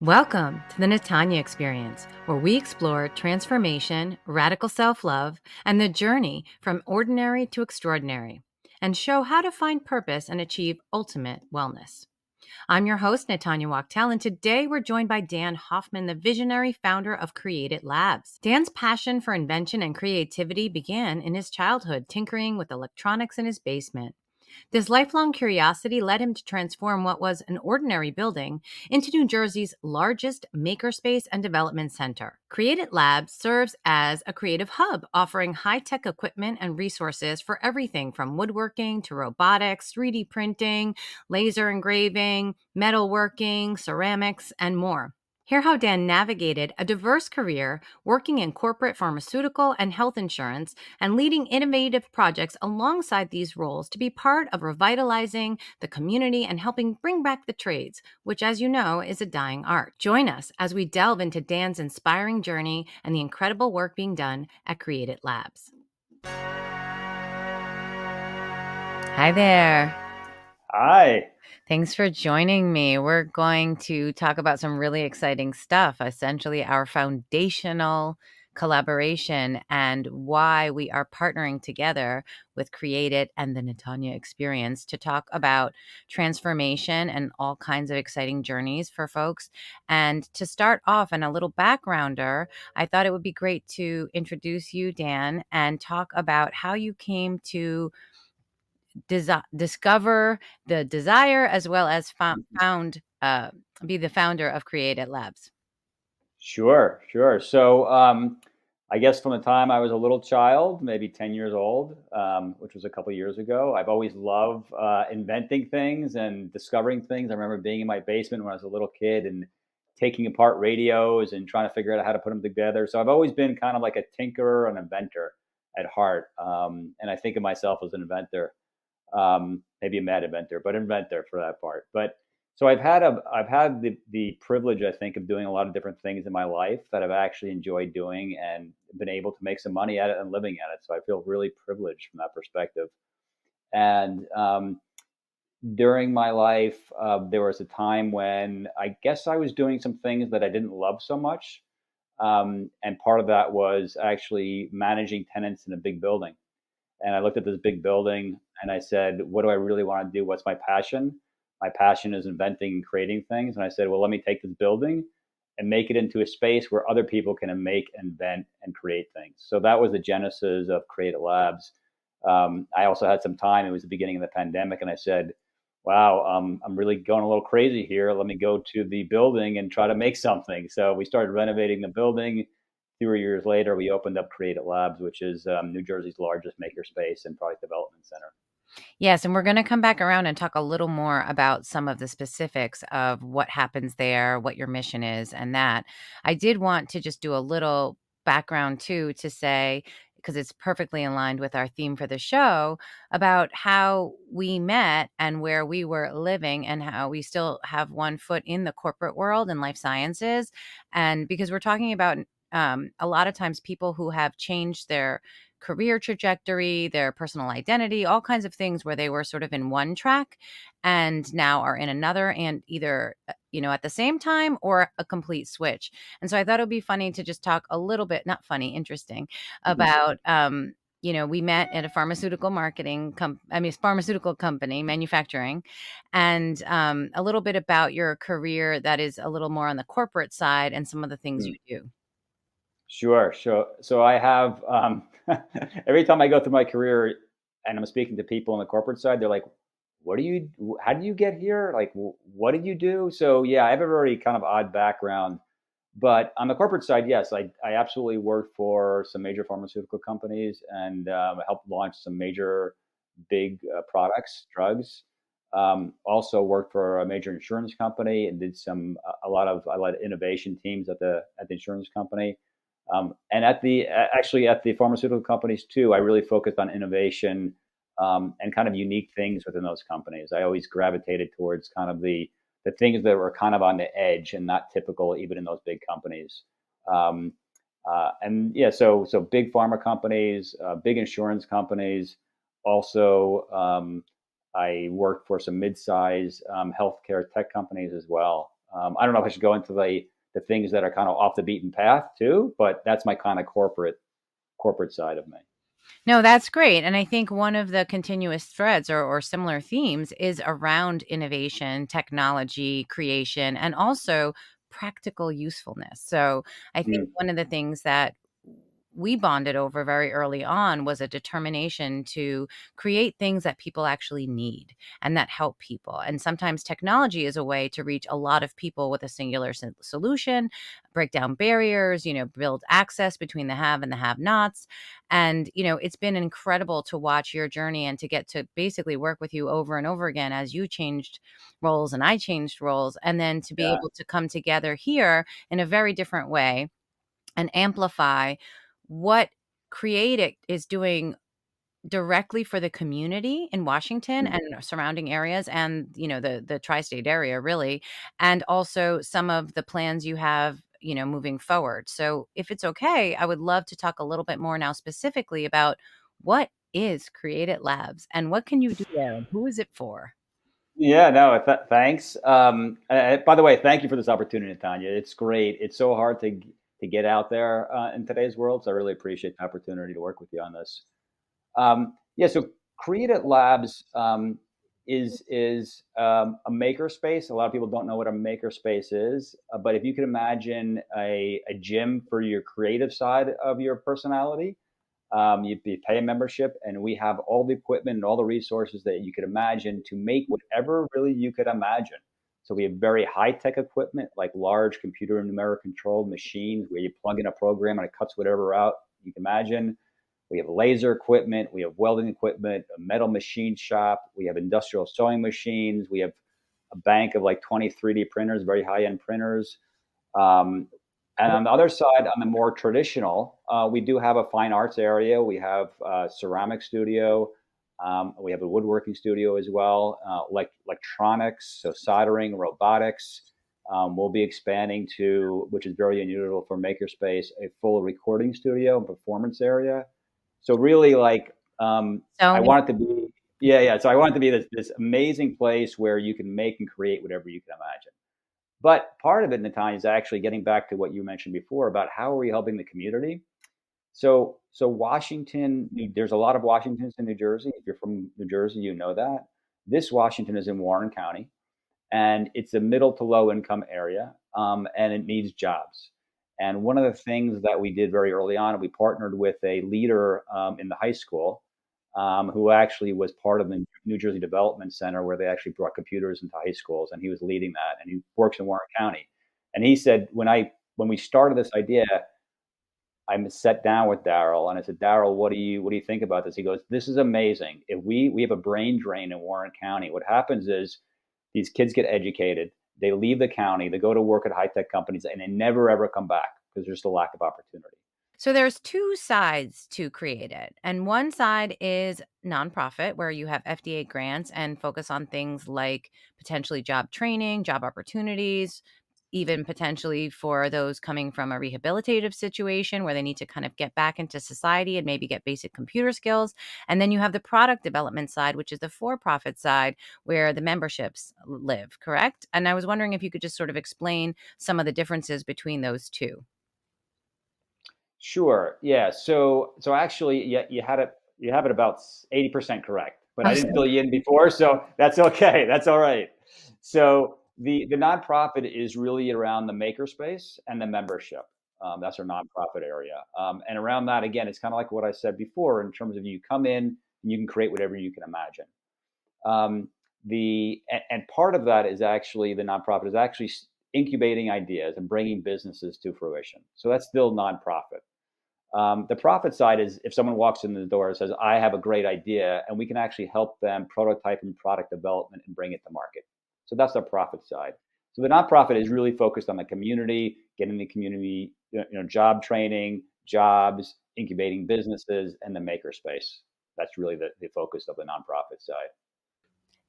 Welcome to the Natanya Experience, where we explore transformation, radical self-love, and the journey from ordinary to extraordinary, and show how to find purpose and achieve ultimate wellness. I'm your host, Natanya Wachtel, and today we're joined by Dan Hoffman, the visionary founder of CreateIT Labs. Dan's passion for invention and creativity began in his childhood, tinkering with electronics in his basement. This lifelong curiosity led him to transform what was an ordinary building into New Jersey's largest makerspace and development center. CreateIT Labs serves as a creative hub, offering high-tech equipment and resources for everything from woodworking to robotics, 3D printing, laser engraving, metalworking, ceramics, and more. Hear how Dan navigated a diverse career working in corporate pharmaceutical and health insurance and leading innovative projects alongside these roles to be part of revitalizing the community and helping bring back the trades, which, as you know, is a dying art. Join us as we delve into Dan's inspiring journey and the incredible work being done at CreateIT Labs. Hi there. Hi. Thanks for joining me. We're going to talk about some really exciting stuff, essentially our foundational collaboration and why we are partnering together with CreateIT and the Natanya Experience to talk about transformation and all kinds of exciting journeys for folks. And to start off, and a little backgrounder, I thought it would be great to introduce you, Dan, and talk about how you came to discover the desire as well as be the founder of CreateIT Labs. Sure. I guess from the time I was a little child, maybe 10 years old, which was a couple years ago, I've always loved inventing things and discovering things. I remember being in my basement when I was a little kid and taking apart radios and trying to figure out how to put them together. So I've always been kind of like a tinkerer, an inventor at heart. And I think of myself as an inventor, maybe a mad inventor, but inventor for that part. But so I've had the privilege, I think, of doing a lot of different things in my life that I've actually enjoyed doing and been able to make some money at it and living at it. So I feel really privileged from that perspective. And during my life, there was a time when I guess I was doing some things that I didn't love so much. And part of that was actually managing tenants in a big building. And I looked at this big building and I said, what do I really want to do? What's my passion? My passion is inventing and creating things. And I said, well, let me take this building and make it into a space where other people can make, invent, and create things. So that was the genesis of CreateIT Labs. I also had some time. It was the beginning of the pandemic. And I said, wow, I'm really going a little crazy here. Let me go to the building and try to make something. So we started renovating the building. 3 years later, we opened up CreateIT Labs, which is New Jersey's largest makerspace and product development center. Yes, and we're going to come back around and talk a little more about some of the specifics of what happens there, what your mission is, and that. I did want to just do a little background too to say, because it's perfectly aligned with our theme for the show, about how we met and where we were living and how we still have one foot in the corporate world and life sciences. And because we're talking about a lot of times people who have changed their career trajectory, their personal identity, all kinds of things where they were sort of in one track and now are in another, and either, at the same time or a complete switch. And so I thought it would be funny to just talk a little bit, not funny, interesting about, we met at a pharmaceutical company, manufacturing, and a little bit about your career that is a little more on the corporate side and some of the things you do. Sure. So I have every time I go through my career and I'm speaking to people on the corporate side, they're like, "What do you? How did you get here? Like, what did you do?" So yeah, I have a very kind of odd background. But on the corporate side, yes, I absolutely worked for some major pharmaceutical companies and helped launch some major big products, drugs. Also worked for a major insurance company and did I led innovation teams at the insurance company. And actually at the pharmaceutical companies too, I really focused on innovation and kind of unique things within those companies. I always gravitated towards kind of the things that were kind of on the edge and not typical even in those big companies. Um, and yeah, so big pharma companies, big insurance companies. Also, I worked for some mid-size healthcare tech companies as well. I don't know if I should go into the things that are kind of off the beaten path too, but that's my kind of corporate side of me. No, that's great. And I think one of the continuous threads or similar themes is around innovation, technology, creation, and also practical usefulness. So I think Mm, one of the things that we bonded over very early on was a determination to create things that people actually need and that help people. And sometimes technology is a way to reach a lot of people with a singular solution, break down barriers, build access between the have and the have nots. And, it's been incredible to watch your journey and to get to basically work with you over and over again as you changed roles and I changed roles. And then to be yeah. able to come together here in a very different way and amplify what Create It is doing directly for the community in Washington Mm. and surrounding areas and, the tri-state area really, and also some of the plans you have, moving forward. So if it's okay, I would love to talk a little bit more now specifically about what is CreateIT Labs and what can you do there and who is it for? Yeah, no, thanks. By the way, thank you for this opportunity, Tanya. It's great. It's so hard to get out there in today's world. So I really appreciate the opportunity to work with you on this. Yeah, so CreateIT Labs is a maker space. A lot of people don't know what a maker space is, but if you can imagine a gym for your creative side of your personality, you pay a membership, and we have all the equipment and all the resources that you could imagine to make whatever really you could imagine. So we have very high tech equipment, like large computer and numeric controlled machines where you plug in a program and it cuts whatever out you can imagine. We have laser equipment, we have welding equipment, a metal machine shop, we have industrial sewing machines, we have a bank of like 20 3D printers, very high end printers. Um, and on the other side, on the more traditional, we do have a fine arts area. We have a ceramic studio. We have a woodworking studio as well, like electronics, so soldering, robotics. We'll be expanding to, which is very unusual for Makerspace, a full recording studio and performance area. So really, like, So I many want it to be, yeah, yeah. So I want it to be this amazing place where you can make and create whatever you can imagine. But part of it, Natanya, is actually getting back to what you mentioned before about how are we helping the community. So Washington, there's a lot of Washingtons in New Jersey. If you're from New Jersey, you know that. This Washington is in Warren County, and it's a middle to low income area, and it needs jobs. And one of the things that we did very early on, we partnered with a leader in the high school who actually was part of the New Jersey Development Center where they actually brought computers into high schools, and he was leading that, and he works in Warren County. And he said when we started this idea, I sat down with Daryl and I said, Daryl, what do you think about this? He goes, this is amazing. If we have a brain drain in Warren County, what happens is these kids get educated, they leave the county, they go to work at high tech companies, and they never ever come back because there's just a lack of opportunity. So there's two sides to Create It. And one side is nonprofit, where you have FDA grants and focus on things like potentially job training, job opportunities, even potentially for those coming from a rehabilitative situation where they need to kind of get back into society and maybe get basic computer skills. And then you have the product development side, which is the for profit side where the memberships live, correct? And I was wondering if you could just sort of explain some of the differences between those two. Sure. Yeah. So actually, yeah, you have it about 80% correct, but I didn't fill you in before, so that's okay. That's all right. So the nonprofit is really around the makerspace and the membership. That's our nonprofit area, and around that again, it's kind of like what I said before in terms of you come in and you can create whatever you can imagine. And part of that is actually the nonprofit is actually incubating ideas and bringing businesses to fruition. So that's still nonprofit. The profit side is if someone walks in the door and says, I have a great idea, and we can actually help them prototype and product development and bring it to market. So that's the profit side. So the nonprofit is really focused on the community, getting the community, job training, jobs, incubating businesses, and the makerspace. That's really the focus of the nonprofit side.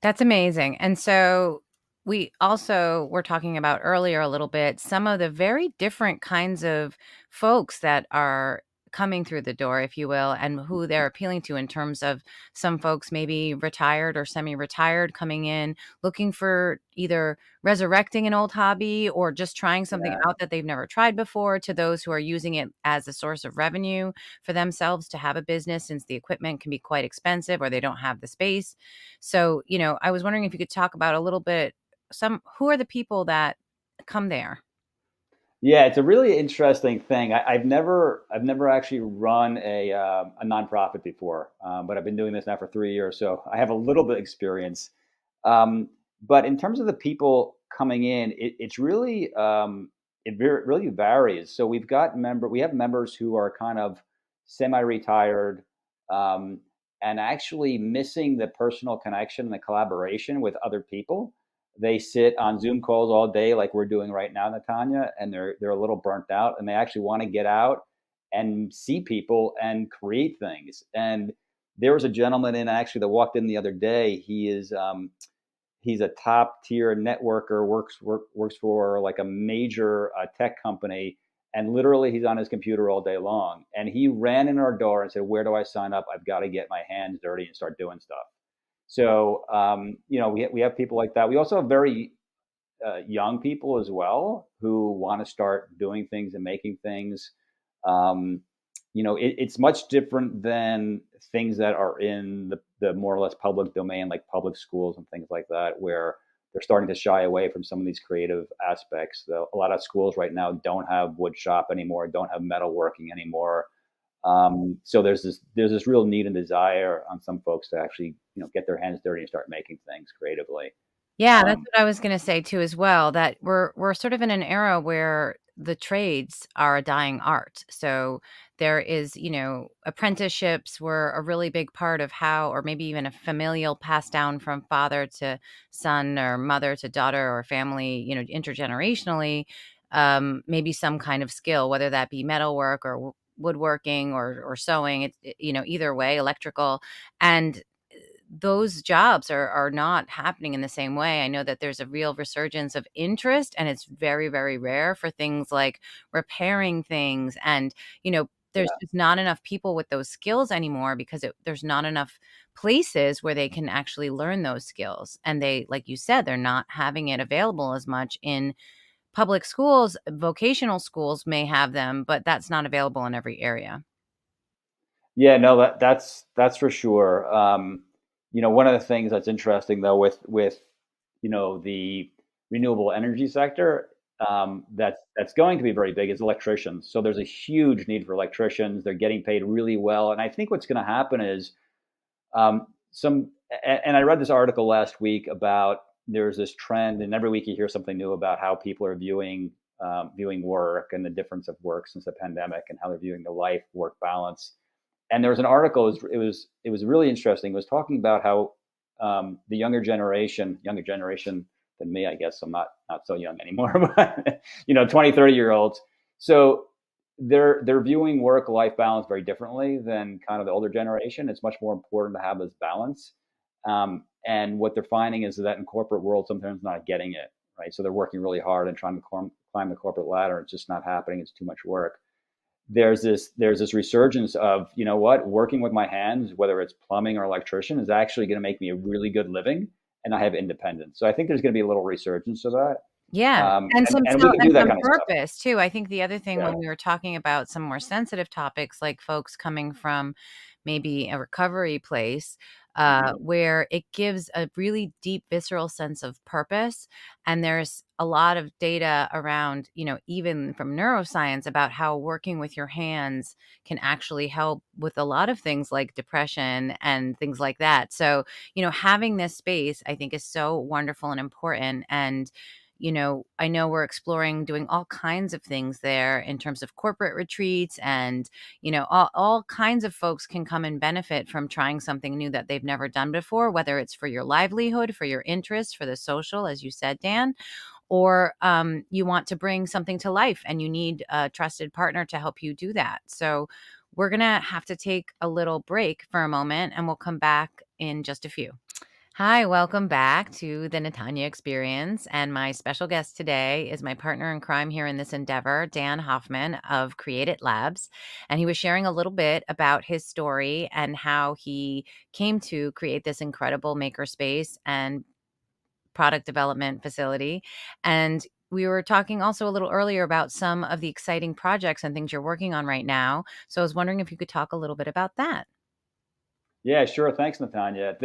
That's amazing. And so we also were talking about earlier a little bit some of the very different kinds of folks that are coming through the door, if you will, and who they're appealing to in terms of some folks maybe retired or semi-retired coming in, looking for either resurrecting an old hobby or just trying something Yeah. out that they've never tried before, to those who are using it as a source of revenue for themselves to have a business, since the equipment can be quite expensive or they don't have the space. So, I was wondering if you could talk about a little bit, who are the people that come there? Yeah, it's a really interesting thing. I've never actually run a nonprofit before, but I've been doing this now for 3 years, so I have a little bit of experience. But in terms of the people coming in, it's really really varies. So we have members who are kind of semi-retired, um, and actually missing the personal connection and the collaboration with other people. They sit on Zoom calls all day, like we're doing right now, Natanya, and they're a little burnt out, and they actually want to get out and see people and create things. And there was a gentleman in actually that walked in the other day. He's a top tier networker, works for like a major tech company, and literally he's on his computer all day long. And he ran in our door and said, "Where do I sign up? I've got to get my hands dirty and start doing stuff." So we have people like that. We also have very young people as well who want to start doing things and making things. Um, it's much different than things that are in the more or less public domain, like public schools and things like that, where they're starting to shy away from some of these creative aspects. A lot of schools right now don't have wood shop anymore, don't have metalworking anymore. So there's this real need and desire on some folks to actually get their hands dirty and start making things creatively. Yeah, that's Um, what I was gonna say too as well, that we're sort of in an era where the trades are a dying art. So there is, apprenticeships were a really big part of how, or maybe even a familial passed down from father to son or mother to daughter or family, intergenerationally, maybe some kind of skill, whether that be metalwork or woodworking or sewing, either way, electrical. And those jobs are not happening in the same way. I know that there's a real resurgence of interest, and it's very, very rare for things like repairing things. And, there's yeah. just not enough people with those skills anymore because there's not enough places where they can actually learn those skills. And they, like you said, they're not having it available as much in public schools. Vocational schools may have them, but that's not available in every area. Yeah, no, that's for sure. One of the things that's interesting though with the renewable energy sector, that's going to be very big is electricians. So there's a huge need for electricians. They're getting paid really well, and I think what's going to happen is some. And I read this article last week about there's this trend, and every week you hear something new about how people are viewing work and the difference of work since the pandemic and how they're viewing the life work balance. And there was an article. It was really interesting. It was talking about how the younger generation than me, I guess. I'm not so young anymore, but 20, 30 year olds. So they're viewing work life balance very differently than kind of the older generation. It's much more important to have this balance. And what they're finding is that in corporate world, sometimes not getting it right. So they're working really hard and trying to climb the corporate ladder. It's just not happening. It's too much work. There's this resurgence of what, working with my hands, whether it's plumbing or electrician, is actually going to make me a really good living, and I have independence. So I think there's going to be a little resurgence of that, Yeah, and we can and do that some kind of stuff. purpose too. I think the other thing Yeah. when we were talking about some more sensitive topics, like folks coming from maybe a recovery place, Hmm. where it gives a really deep visceral sense of purpose. And there's a lot of data around, even from neuroscience, about how working with your hands can actually help with a lot of things like depression and things like that. So, having this space, I think, is so wonderful and important. And I know we're exploring doing all kinds of things there in terms of corporate retreats, and, all kinds of folks can come and benefit from trying something new that they've never done before, whether it's for your livelihood, for your interest, for the social, as you said, Dan, or you want to bring something to life and you need a trusted partner to help you do that. So we're going to have to take a little break for a moment and we'll come back in just a few. Hi, welcome back to the Natanya Experience. And my special guest today is my partner in crime here in this endeavor, Dan Hoffman of CreateIT Labs. And he was sharing a little bit about his story and how he came to create this incredible makerspace and product development facility. And we were talking also a little earlier about some of the exciting projects and things you're working on right now. So I was wondering if you could talk a little bit about that. Yeah, sure. Thanks, Natanya.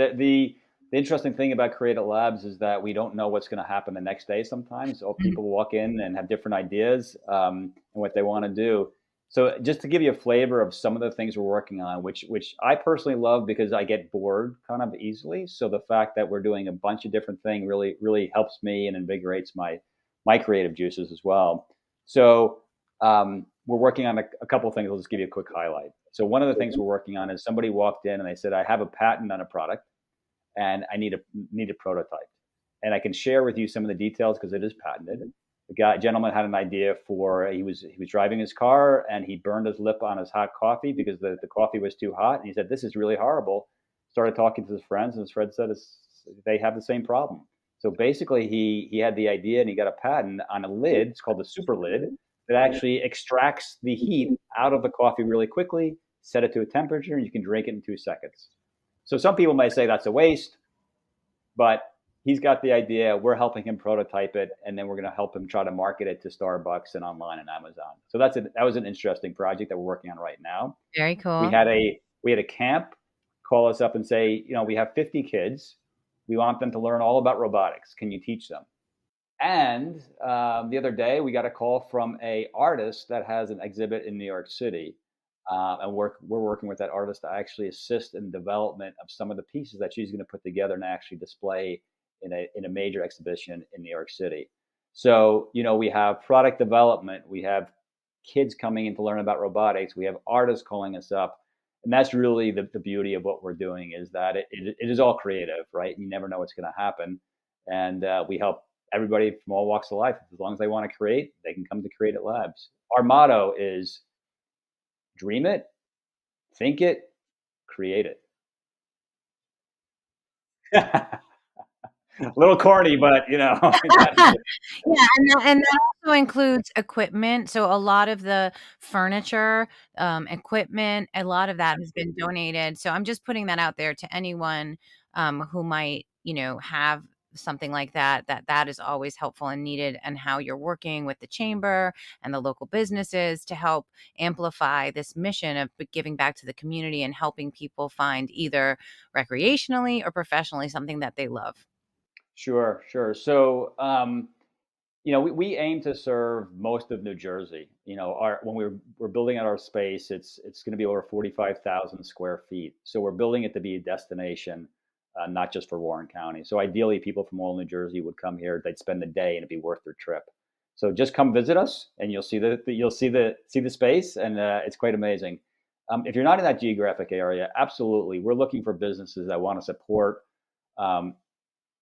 The interesting thing about Creative Labs is that we don't know what's going to happen the next day sometimes. Or people walk in and have different ideas and what they want to do. So just to give you a flavor of some of the things we're working on, which I personally love because I get bored kind of easily. So the fact that we're doing a bunch of different things really helps me and invigorates my creative juices as well. So we're working on a couple of things. I'll just give you a quick highlight. So one of the things we're working on is somebody walked in and they said, I have a patent on a product and I need a prototype. And I can share with you some of the details because it is patented. Gentleman had an idea for he was driving his car and he burned his lip on his hot coffee because the coffee was too hot. And he said, this is really horrible. Started talking to his friends, and his friend said they have the same problem. So basically he had the idea and he got a patent on a lid. It's called the super lid that actually extracts the heat out of the coffee really quickly, set it to a temperature, and you can drink it in 2 seconds. So some people may say that's a waste, but he's got the idea. We're helping him prototype it, and then we're going to help him try to market it to Starbucks and online and Amazon. So that was an interesting project that we're working on right now. Very We cool. had a camp call us up and say, we have 50 kids. We want them to learn all about robotics. Can you teach them? And the other day, we got a call from a artist that has an exhibit in New York City, and we're working with that artist to actually assist in development of some of the pieces that she's going to put together and actually display in a major exhibition in New York City. So we have product development, we have kids coming in to learn about robotics, we have artists calling us up, and that's really the beauty of what we're doing is that it is all creative, right? You never know what's going to happen, and we help everybody from all walks of life. As long as they want to create, they can come to CreateIT Labs. Our motto is dream it, think it, create it. A little corny, but that's it. Yeah, and that also includes equipment. So a lot of the furniture, equipment, a lot of that has been donated. So I'm just putting that out there to anyone, who might, have something like that, that is always helpful and needed, and how you're working with the chamber and the local businesses to help amplify this mission of giving back to the community and helping people find either recreationally or professionally something that they love. Sure, sure. So, we aim to serve most of New Jersey. Our when we're building out our space, it's going to be over 45,000 square feet. So we're building it to be a destination, not just for Warren County. So ideally, people from all New Jersey would come here. They'd spend the day, and it'd be worth their trip. So just come visit us, and you'll see the space, and it's quite amazing. If you're not in that geographic area, absolutely, we're looking for businesses that want to support um,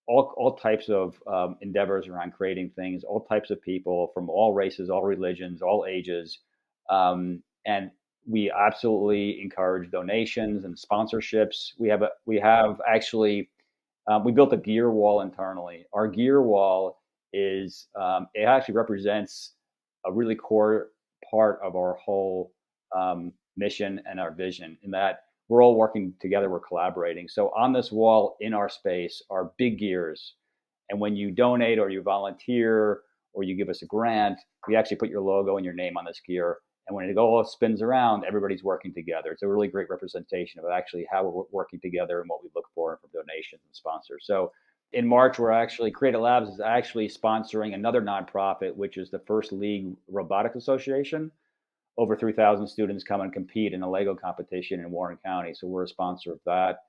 all types of endeavors around creating things, all types of people from all races, all religions, all ages, and we absolutely encourage donations and sponsorships. We have actually we built a gear wall internally. Our gear wall is it actually represents a really core part of our whole mission and our vision. In that we're all working together, we're collaborating. So on this wall in our space are big gears, and when you donate or you volunteer or you give us a grant, we actually put your logo and your name on this gear. And when it all spins around, everybody's working together. It's a really great representation of actually how we're working together and what we look for from donations and sponsors. So in March, we're actually CreateIT Labs is actually sponsoring another nonprofit, which is the First League Robotics Association. Over 3,000 students come and compete in a Lego competition in Warren County. So we're a sponsor of that.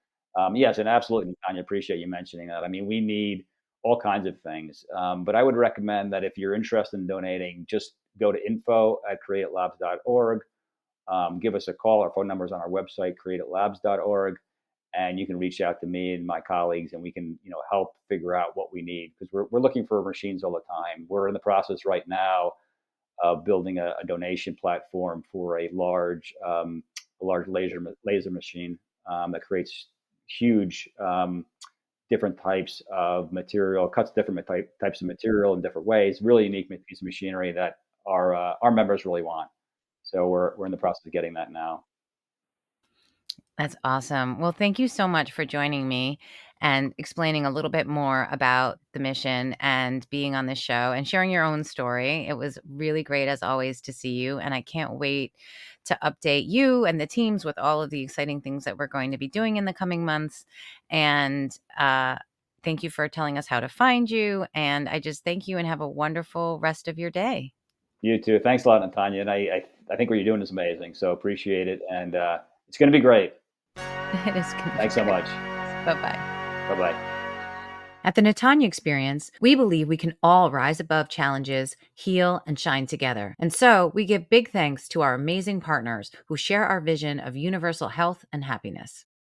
Yes, and absolutely, Tanya, appreciate you mentioning that. I mean, we need all kinds of things. But I would recommend that if you're interested in donating, just go to info@createitlabs.org. Give us a call. Our phone number is on our website, createitlabs.org, and you can reach out to me and my colleagues, and we can help figure out what we need because we're looking for machines all the time. We're in the process right now of building a donation platform for a large laser machine that creates huge different types of material, cuts different types of material in different ways. Really unique piece of machinery that our members really want. So we're in the process of getting that now. That's awesome. Well, thank you so much for joining me and explaining a little bit more about the mission and being on this show and sharing your own story. It was really great, as always, to see you. And I can't wait to update you and the teams with all of the exciting things that we're going to be doing in the coming months. And thank you for telling us how to find you. And I just thank you and have a wonderful rest of your day. You too. Thanks a lot, Natanya. And I think what you're doing is amazing. So appreciate it. And it's going to be great. It is going to be Thanks so great. much. Bye bye. Bye bye. At the Natanya Experience, we believe we can all rise above challenges, heal, and shine together. And so we give big thanks to our amazing partners who share our vision of universal health and happiness.